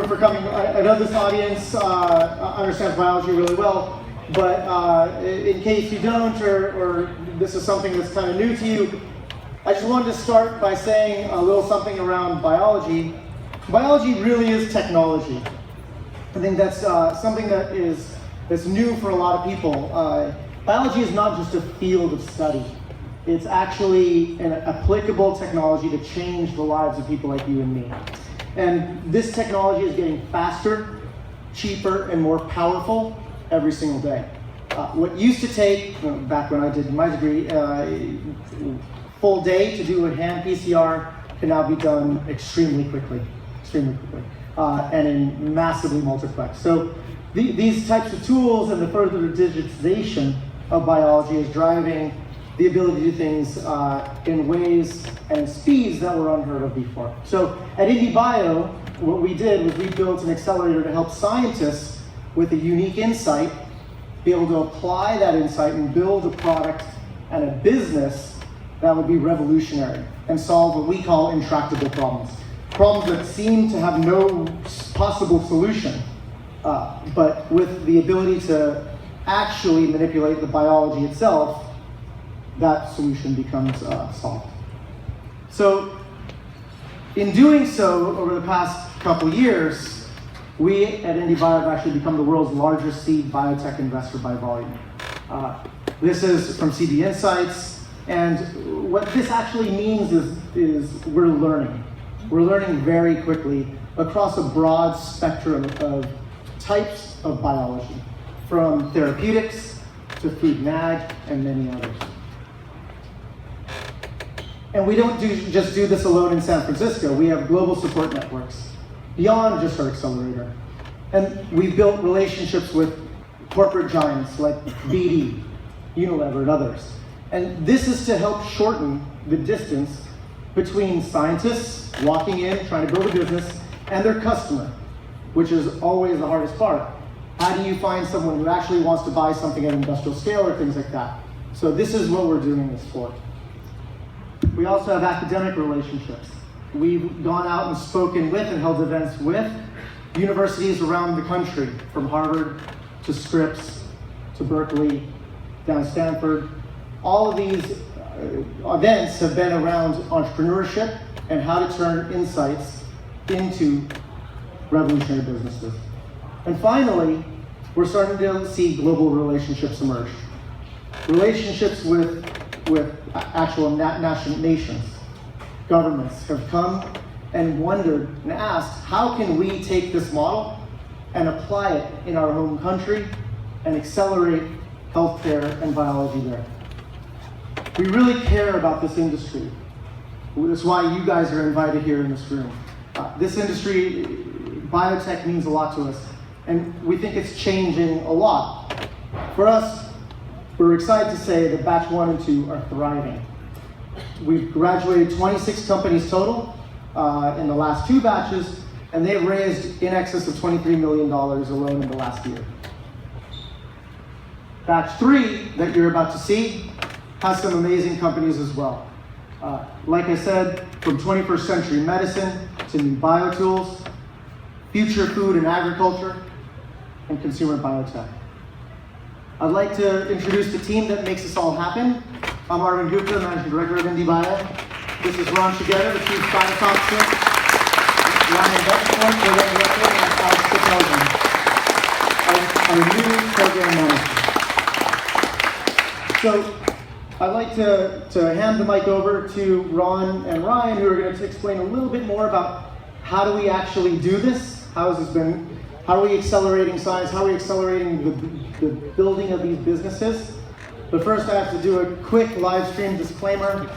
for coming. I know this audience understands biology really well, but in case you don't, or this is something that's kind of new to you, I just wanted to start by saying a little something around biology. Biology really is technology. I think that's something that's new for a lot of people. Biology is not just a field of study. It's actually an applicable technology to change the lives of people like you and me. And this technology is getting faster, cheaper, and more powerful every single day. What used to take, back when I did my degree, full day to do a hand PCR can now be done extremely quickly, and in massively multiplex. So these types of tools and the further digitization of biology is driving the ability to do things in ways and speeds that were unheard of before. So at IndieBio, what we did was we built an accelerator to help scientists with a unique insight be able to apply that insight and build a product and a business that would be revolutionary and solve what we call intractable problems. Problems that seem to have no possible solution, but with the ability to actually manipulate the biology itself, that solution becomes solved. So in doing so, over the past couple years, we at IndieBio have actually become the world's largest seed biotech investor by volume. This is from CB Insights, and what this actually means is we're learning. We're learning very quickly across a broad spectrum of types of biology, from therapeutics to food and ag and many others. And we don't just do this alone in San Francisco. We have global support networks beyond just our accelerator. And we've built relationships with corporate giants like BD, Unilever, and others. And this is to help shorten the distance between scientists walking in, trying to build a business, and their customer, which is always the hardest part. How do you find someone who actually wants to buy something at industrial scale or things like that? So this is what we're doing this for. We also have academic relationships. We've gone out and spoken with and held events with universities around the country, from Harvard to Scripps to Berkeley, down to Stanford. All of these events have been around entrepreneurship and how to turn insights into revolutionary businesses. And finally, we're starting to see global relationships emerge. Relationships with actual nations. Governments have come and wondered and asked, how can we take this model and apply it in our home country and accelerate healthcare and biology there? We really care about this industry. That's why you guys are invited here in this room. This industry, biotech, means a lot to us, and we think it's changing a lot. For us, we're excited to say that batch 1 and 2 are thriving. We've graduated 26 companies total in the last 2 batches, and they've raised in excess of $23 million alone in the last year. Batch 3 that you're about to see has some amazing companies as well. Like I said, from 21st century medicine to new biotools, future food and agriculture, and consumer biotech. I'd like to introduce the team that makes this all happen. I'm Arvind Gupta, Managing Director of IndieBio. This is Ron Shigeta, the Chief Science Officer. Ryan Dutchmore, Program Director, and Alex Fitzgerald, our new Program Manager. So I'd like to hand the mic over to Ron and Ryan, who are going to explain a little bit more about how do we actually do this? How has this been? How are we accelerating science? How are we accelerating the building of these businesses? But first, I have to do a quick live stream disclaimer.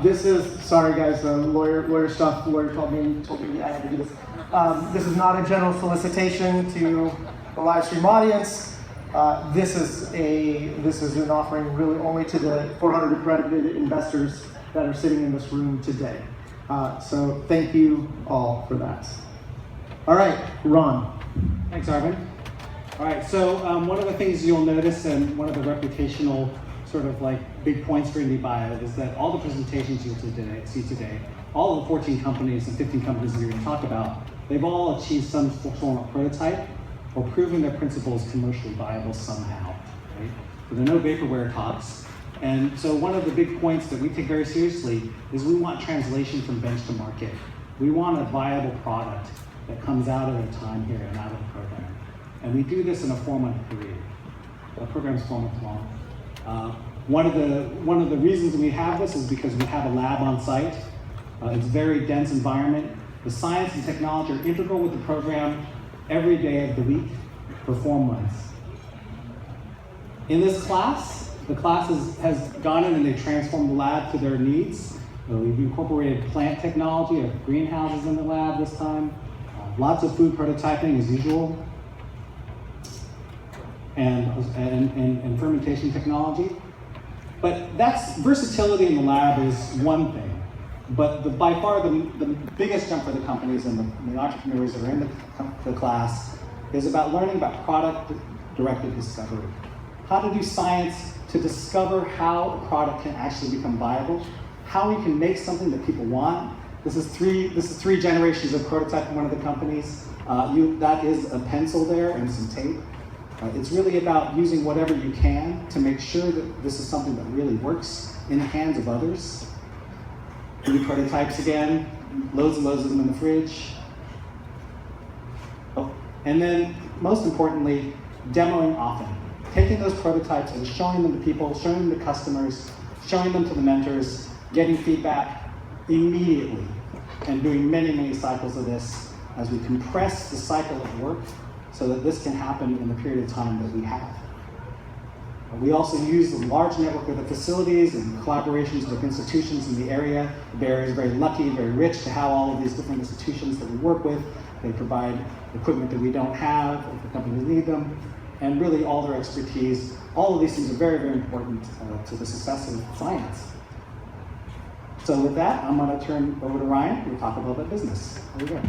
This is, sorry guys, lawyer stuff. The lawyer told me I had to do this. This is not a general solicitation to the live stream audience. This is an offering really only to the 400 accredited investors that are sitting in this room today. So thank you all for that. All right, Ron. Thanks, Arvind. All right, so one of the things you'll notice, and one of the reputational sort of like big points for IndieBio, is that all the presentations you'll see today, all of the 14 companies and 15 companies that you're going to talk about, they've all achieved some form of prototype or proven their principles commercially viable somehow, right? So there are no vaporware talks. And so one of the big points that we take very seriously is we want translation from bench to market. We want a viable product that comes out of their time here and out of the program. And we do this in a 4-month period. The program's 4 months long. One of the reasons we have this is because we have a lab on site. It's a very dense environment. The science and technology are integral with the program every day of the week for 4 months. In this class, the class has gone in and they've transformed the lab to their needs. We've incorporated plant technology, greenhouses in the lab this time. Lots of food prototyping as usual. And fermentation technology. But that's versatility in the lab is one thing. But by far the biggest jump for the companies and the entrepreneurs that are in the class is about learning about product-directed discovery. How to do science to discover how a product can actually become viable, how we can make something that people want. This is three generations of prototype in one of the companies. That is a pencil there and some tape. It's really about using whatever you can to make sure that this is something that really works in the hands of others. New prototypes again, loads and loads of them in the fridge. Oh, and then most importantly, demoing often. Taking those prototypes and showing them to people, showing them to customers, showing them to the mentors, getting feedback immediately, and doing many, many cycles of this as we compress the cycle of work so that this can happen in the period of time that we have. We also use a large network of the facilities and collaborations with institutions in the area. The Bay Area is very lucky, very rich to have all of these different institutions that we work with. They provide equipment that we don't have if the companies need them, and really all their expertise. All of these things are very, very important to the success of science. So with that, I'm going to turn over to Ryan who will talk about that business. There we go.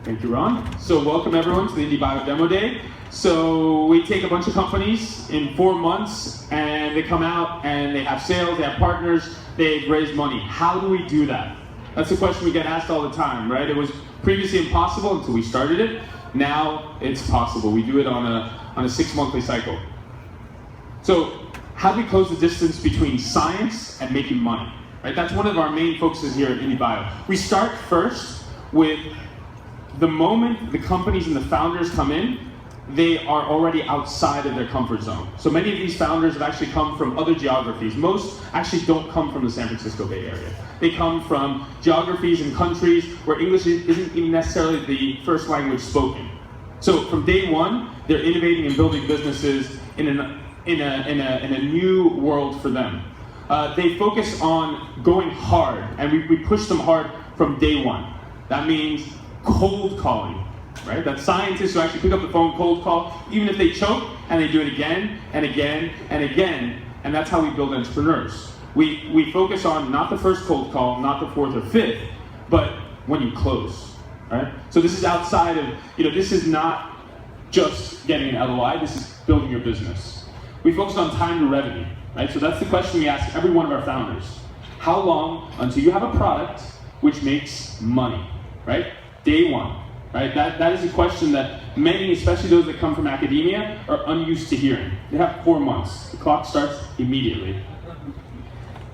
Thank you, Ron. So welcome everyone to the IndieBio Demo Day. So we take a bunch of companies in 4 months and they come out and they have sales, they have partners, they've raised money. How do we do that? That's the question we get asked all the time, right? It was previously impossible until we started it. Now it's possible. We do it on a 6-monthly cycle. So how do we close the distance between science and making money? Right? That's one of our main focuses here at IndieBio. We start first with the moment the companies and the founders come in, they are already outside of their comfort zone. So many of these founders have actually come from other geographies. Most actually don't come from the San Francisco Bay Area. They come from geographies and countries where English isn't even necessarily the first language spoken. So from day one, they're innovating and building businesses in a new world for them. They focus on going hard, and we push them hard from day one. That means cold calling, right? That scientists who actually pick up the phone, cold call, even if they choke, and they do it again and again and again, and that's how we build entrepreneurs. We focus on not the first cold call, not the 4th or 5th, but when you close, right? So this is outside of, this is not just getting an LOI, this is building your business. We focus on time to revenue, right? So that's the question we ask every one of our founders. How long until you have a product which makes money, right? Day one, right? That is a question that many, especially those that come from academia, are unused to hearing. They have 4 months. The clock starts immediately.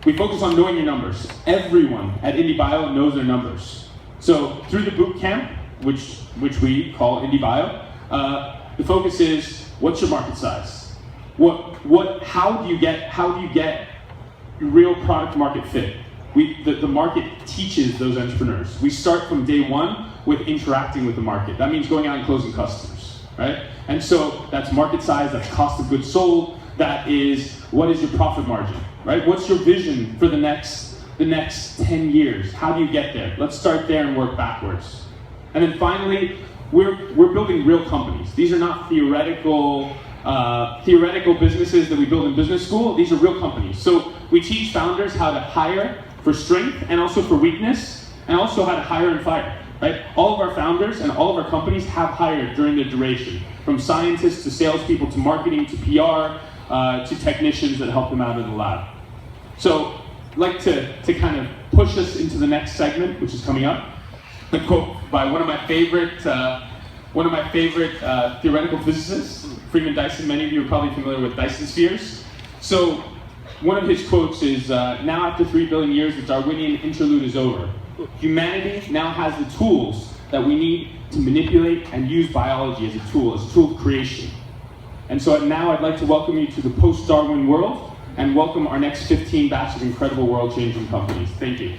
We focus on knowing your numbers. Everyone at IndieBio knows their numbers. So through the boot camp, which we call IndieBio, the focus is what's your market size? How do you get real product market fit? The market teaches those entrepreneurs. We start from day one with interacting with the market. That means going out and closing customers, right? And so that's market size, that's cost of goods sold, that is what is your profit margin, right? What's your vision for the next 10 years? How do you get there? Let's start there and work backwards. And then finally, we're building real companies. These are not theoretical businesses that we build in business school. These are real companies. So we teach founders how to hire for strength and also for weakness, and also how to hire and fire, right? All of our founders and all of our companies have hired during the duration, from scientists to salespeople to marketing to PR to technicians that help them out in the lab. So I'd like to kind of push us into the next segment, which is coming up. a quote by one of my favorite theoretical physicists, Freeman Dyson. Many of you are probably familiar with Dyson spheres. So one of his quotes is, now after 3 billion years, the Darwinian interlude is over. Humanity now has the tools that we need to manipulate and use biology as a tool of creation. And so now I'd like to welcome you to the post-Darwin world and welcome our next 15 batch of incredible world-changing companies. Thank you.